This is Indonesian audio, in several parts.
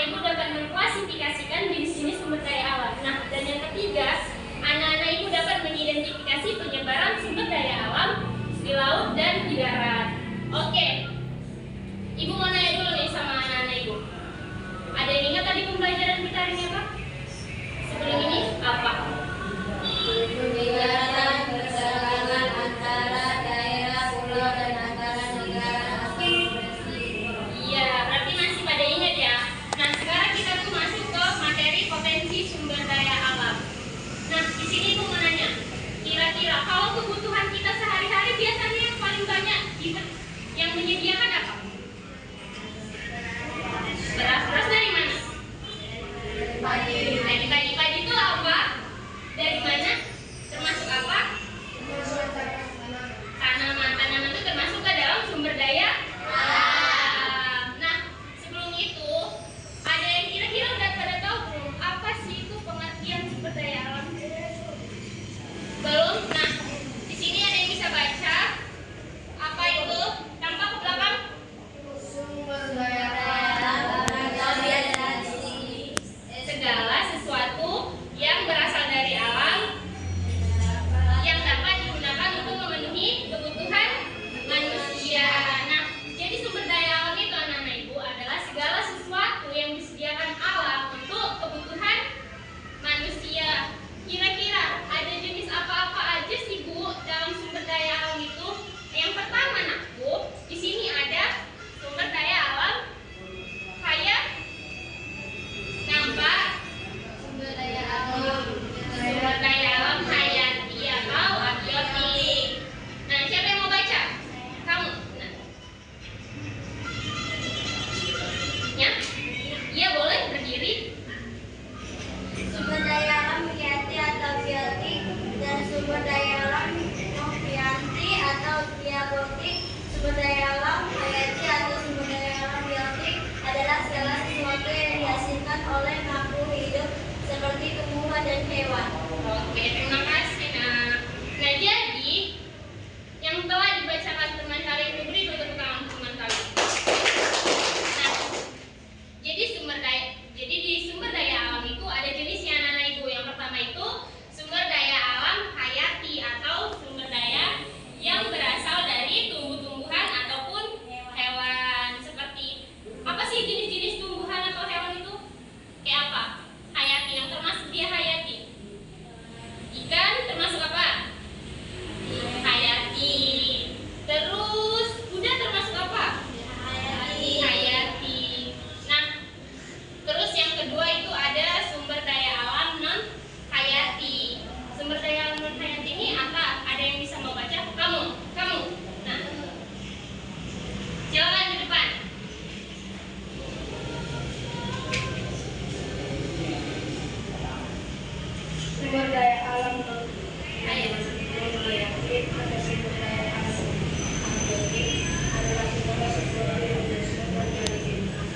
ibu dapat mengklasifikasikan jenis-jenis sumber daya alam. Nah, dan yang ketiga, anak-anak ibu dapat mengidentifikasi penyebaran sumber daya alam di laut dan di darat. Oke, ibu mau nanya dulu nih sama anak-anak ibu. Ada yang ingat tadi pembelajaran kita hari ini apa? Sebelum ini apa? Pembicaraan perdagangan antara daerah, pulau, dan antara negara atau provinsi. Iya, berarti masih pada ingat ya. Nah, sekarang kita tuh masuk ke materi potensi sumber daya alam. Nah, di sini ibu mau nanya, kira-kira kalau kebutuhan kita sehari-hari biasanya yang paling banyak yang menyediakan apa? Beras dari mana? Padi itu apa? Dari mana? Termasuk apa? Tanaman itu termasuk ke dalam sumber daya alam. Nah, sebelum itu ada yang kira-kira udah pada tahu belum apa sih itu pengertian sumber daya alam? Belum? Nah, di sini ada yang bisa baca apa itu? Tampak ke belakang? Sumber daya alam Segala sesuatu yang berasal dari alam yang dapat digunakan untuk memenuhi kebutuhan manusia. Nah, jadi sumber daya alam itu anak-anak ibu adalah segala sesuatu yang disediakan alam untuk kebutuhan manusia. Kira-kira ada jenis apa-apa aja sih Bu dalam sumber daya alam itu? Yang pertama nakku, di sini ada sumber daya alam kayak nampak sumber daya alam hayati atau abiotik. Nah, siapa yang mau baca? Kamu? Nah. Ya? Iya, boleh berdiri. sumber daya alam hayati atau biotik dan sumber daya alam non-hayati atau diabotik. Sumber daya alam hayati atau sumber daya alam biotik adalah segala sesuatu yang dihasilkan oleh makhluk hidup seperti tumbuhan dan hewan. Oke, terima kasih. Nah, jadi yang telah dibacakan teman kalian itu beri dulu tepuk tangan teman kalian. Nah, jadi di sumber daya alam itu ada jenisnya anak-anak ibu. Yang pertama itu sumber daya alam hayati atau sumber daya yang berasal dari tumbuh-tumbuhan ataupun hewan. Seperti apa sih jenis-jenis tumbuhan atau hewan itu? Kayak apa? Hayati, yang termasuk dia hayati. Ikan termasuk apa? Hayati. Terus kuda termasuk apa? Hayati. Nah, terus yang kedua itu ada sumber daya alam non hayati. Sumber daya alam non hayati ini apa? Ada yang bisa mau baca? Kamu. Nah, silakan di depan. Sumber daya alam non Hayati. hayati ada sumber daya alam abiotik adalah segala sesuatu yang disebut dari hidup.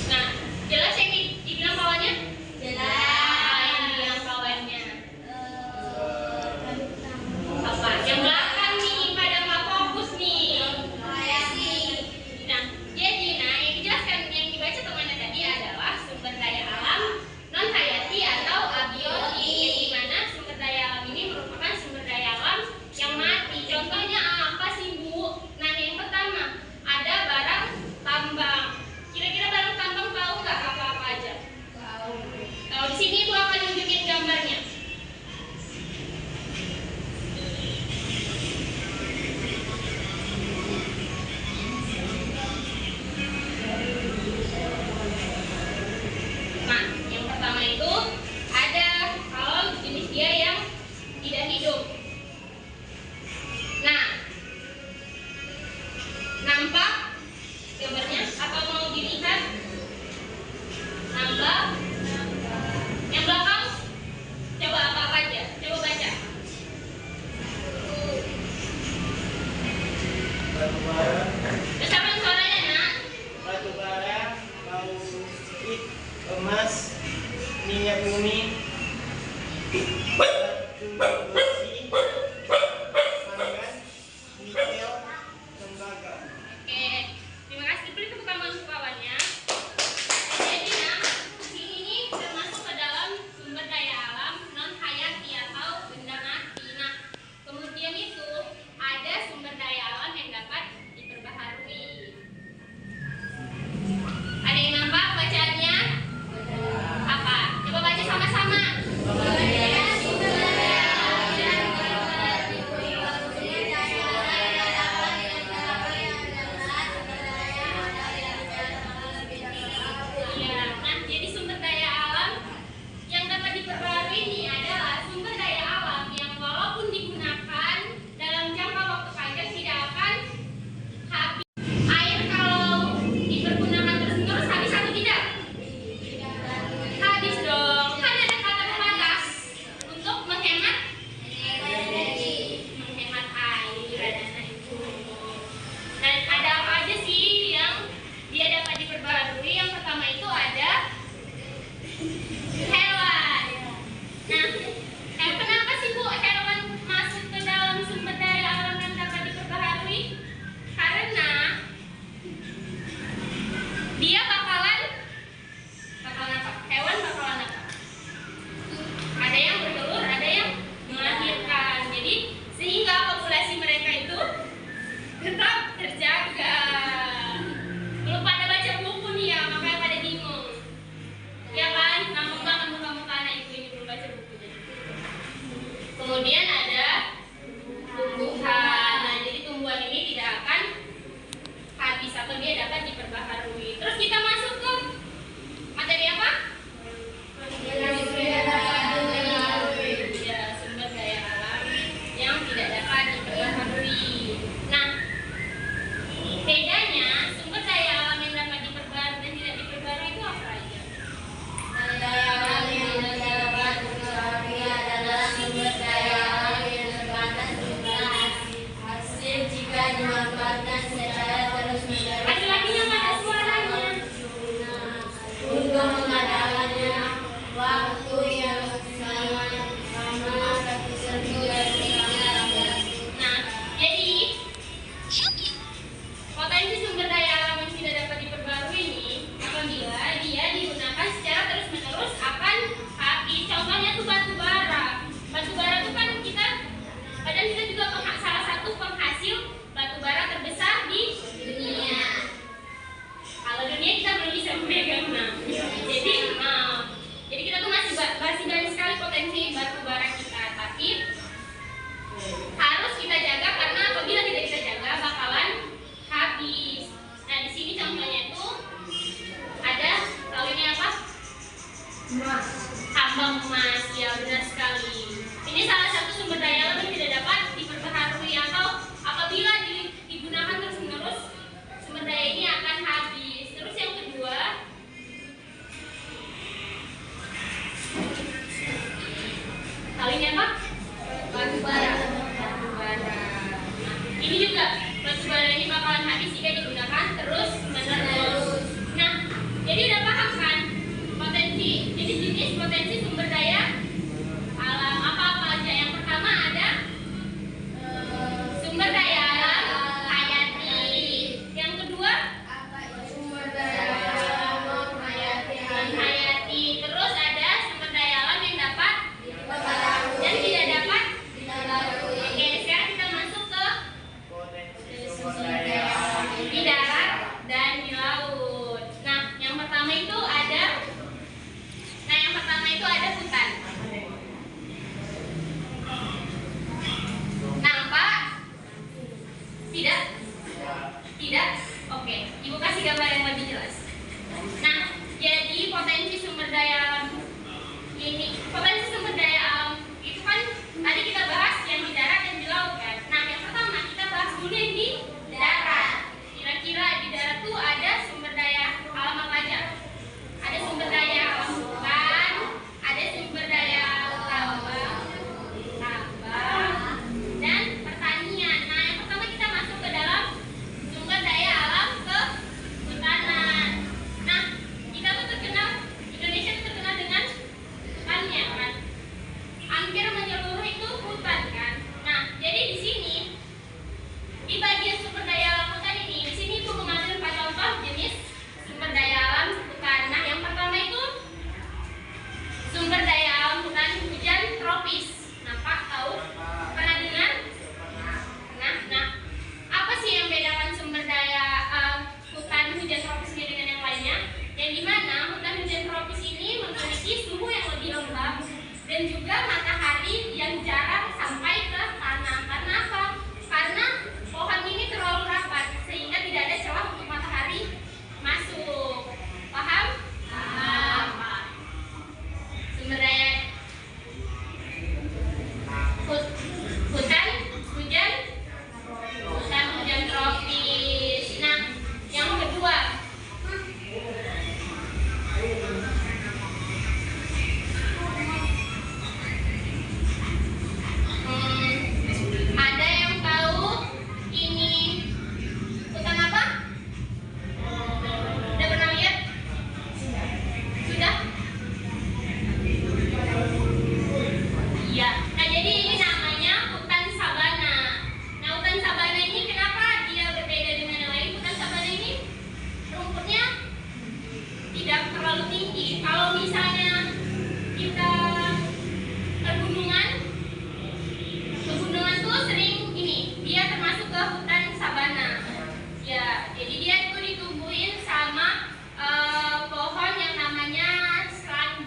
Nah, jelas yang dibilang kawannya? Jelas. Yang dibilang kawannya. Apa? Yang belakang nih, pada nggak fokus nih. Hayati. Nah, jadi yang dijelaskan yang dibaca temannya tadi adalah sumber daya alam non hayati atau abiotik, yang dimana sumber daya alam ini merupakan sumber daya alam yang mati. Contohnya apa sih Bu? Nah, yang pertama ada barang tambang. Kira-kira barang tambang tahu nggak apa-apa aja? Kalau di sini Ibu akan nunjukin gambarnya. Nah, yang pertama itu ada kalau jenis dia yang tidak hidup. Nah, nampak gambarnya atau mau dilihat? Nampak? Yang belakang? Coba apa aja? Coba baca. Batu bara, Bersama suaranya, Nak. batu bara, bauxit, emas, minyak bumi, batu besi, mangan, nikel, tembaga. Oke, terima kasih. Beri tepuk tangan untuk kawannya. Tidak? Oke, Ibu kasih gambar yang lebih jelas. Nah, jadi potensi sumber daya alam ini, potensi sumber daya alam itu kan tadi kita bahas yang di darat dan di laut kan. Nah, yang pertama kita bahas dulu yang di darat. Kira-kira di darat tuh ada sumber daya alam apa aja? Ada sumber daya alam hutan, ada sumber daya tambang, dan pertanian. Nah, yang pertama kita masuk ke dalam sumber daya alam kehutanan. Nah, kita tuh terkenal, Indonesia tuh terkenal dengan hutannya kan. Hampir menyeluruh itu hutan kan. Nah, jadi di sini di bagian sumber daya alam hutan ini, di sini Ibu mengambil 4 contoh jenis sumber daya alam hutan. Nah, yang pertama itu sumber daya alam hutan hujan tropis. Nah, Pak tahu? Pernah dengar? Nah, apa sih yang bedakan sumber daya hutan hujan tropis ini dengan yang lainnya? Yang dimana hutan hujan tropis ini memiliki suhu yang lebih lembab dan juga matahari yang jarang sampai ke tanah. Karena apa? Karena pohon ini terlalu rapat sehingga tidak ada celah untuk matahari masuk. Paham? Paham. Sumber daya hutan hujan tropis. Nah, yang kedua ada yang tahu ini hutan apa? Udah pernah lihat? Sudah? Iya. Nah, jadi ini namanya hutan sabana. Nah, hutan sabana ini kenapa dia berbeda dengan yang lain? Hutan sabana ini rumputnya tidak terlalu tinggi. Kalau misalnya kita pegunungan tuh sering ini, dia termasuk ke hutan sabana. Ya, jadi dia itu ditumbuhin sama pohon yang namanya semanggi.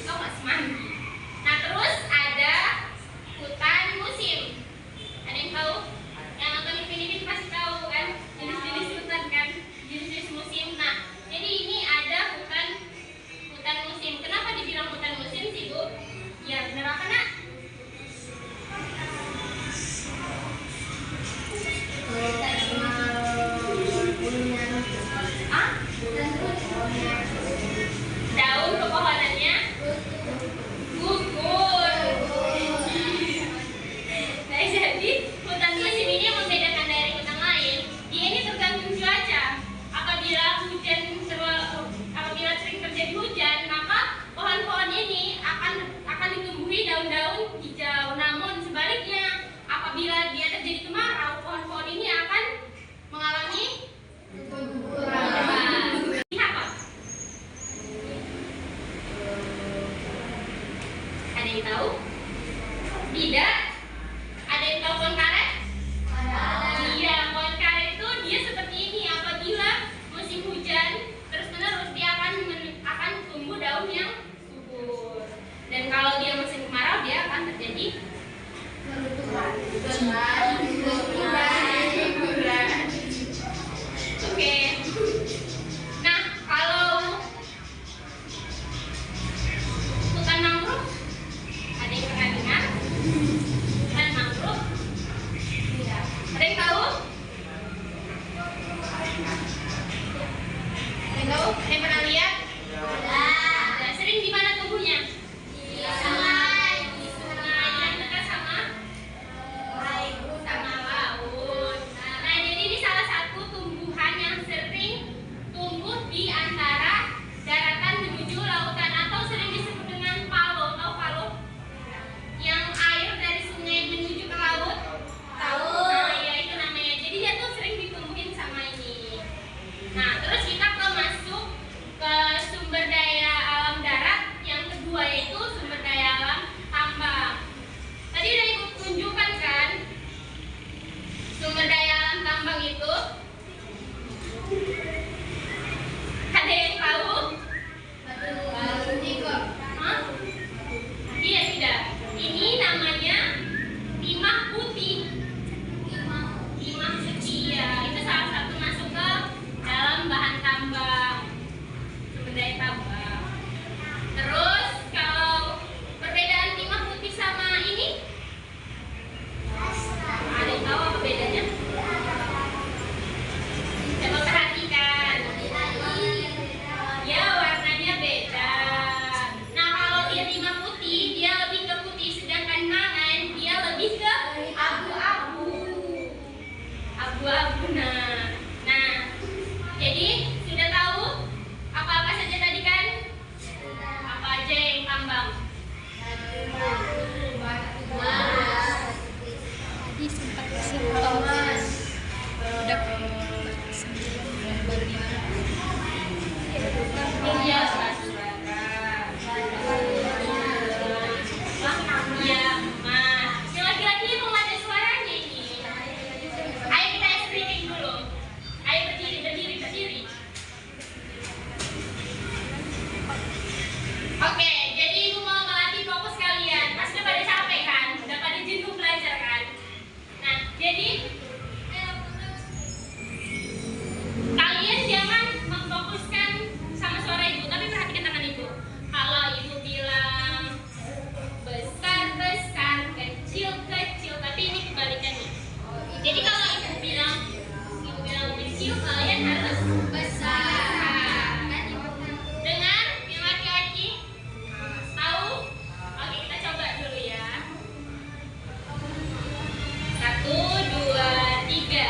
Tau nggak semanggi? Nah, terus ada hutan musim. Ada yang tahu? Yang nonton Ipin pasti tahu kan? Jenis-jenis hutan kan? Jenis-jenis musim. Nah, jadi ini ada hutan musim. Kenapa dibilang hutan musim sih, Bu? Ya, bener apa, Nak? Ah? Daun pepohonannya gugur. Nah, jadi hutan musim ini yang membedakan dari hutan lain. Dia ini tergantung cuaca. Apabila sering terjadi hujan, maka pohon-pohon ini akan ditumbuhi daun-daun hijau. Namun sebaliknya, apabila dia terjadi kemarau, pohon-pohon ini akan mengalami guguran. Apa? Ada yang tahu? Tidak? Ada yang tahu pohon karet? Iya, pohon karet itu dia seperti ini. Apabila musim hujan terus-menerus, dia akan tumbuh daun yang subur. Dan kalau dia musim kemarau, dia akan terjadi guguran. Oke. cium kalian harus besar. Dengan yang laki-laki tahu? Oke, kita coba dulu ya. 1, 2, 3.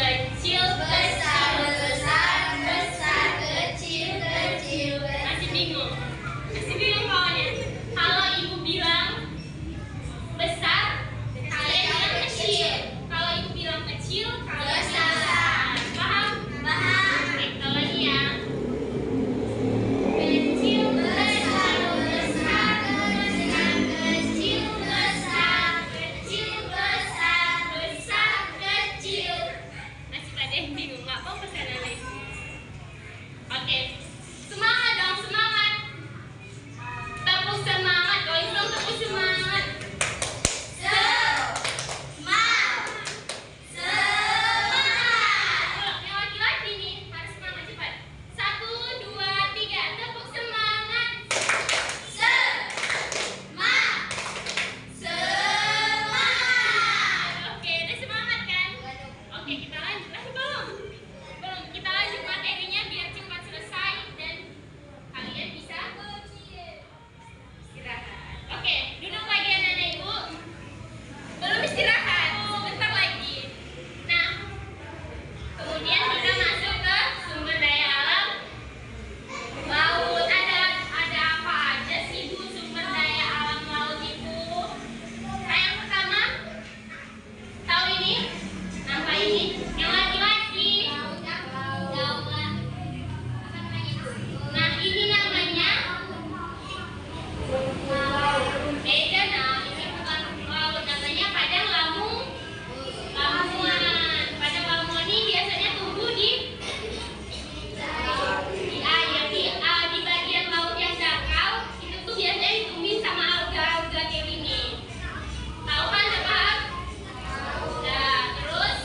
Kecil, besar, besar, besar, kecil, kecil. Masih bingung? Masih bingung kawannya? Kalau ibu bilang besar, kalian bilang kecil. Kalau ibu bilang kecil, kalian bilang besar. Paham? Paham. Oke, kita lagi ya. Kecil, besar, besar, besar, kecil, besar, kecil, besar, besar, kecil. Masih pada yang bingung, nggak apa-apa sana lagi. Oke, semangat dong, semangat. Tepuk semangat, kalau itu dong tepuk semangat. Yang laki-laki nih harus semangat cepat. 1, 2, 3, tepuk semangat. Oke, udah semangat kan? Oke, kita lanjut. Belum. Kita lanjut materinya biar cepat selesai dan kalian bisa istirahat. Oke, duduk lagi anak-anak ibu. Belum istirahat, sebentar lagi. Nah, kemudian kita masuk ke sumber daya alam laut. Ada apa aja sih Bu sumber daya alam laut itu? Yang pertama, tahu ini? Apa ini? Yang laki-laki. Nah, ini namanya beda. Nah, ini bukan laut, namanya padang lamongan. Padang lamongan ini biasanya tumbuh di air, di bagian laut yang dangkal. Itu tuh biasanya ditumbuhin sama alga-alga kayak gini. Tahu kan, udah paham? Nah, terus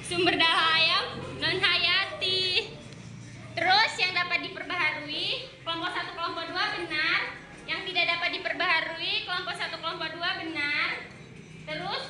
sumber daya alam non hayati. Terus yang dapat diperbaharui kelompok 1 kelompok 2 benar, yang tidak dapat diperbaharui kelompok 1 kelompok 2 benar. Terus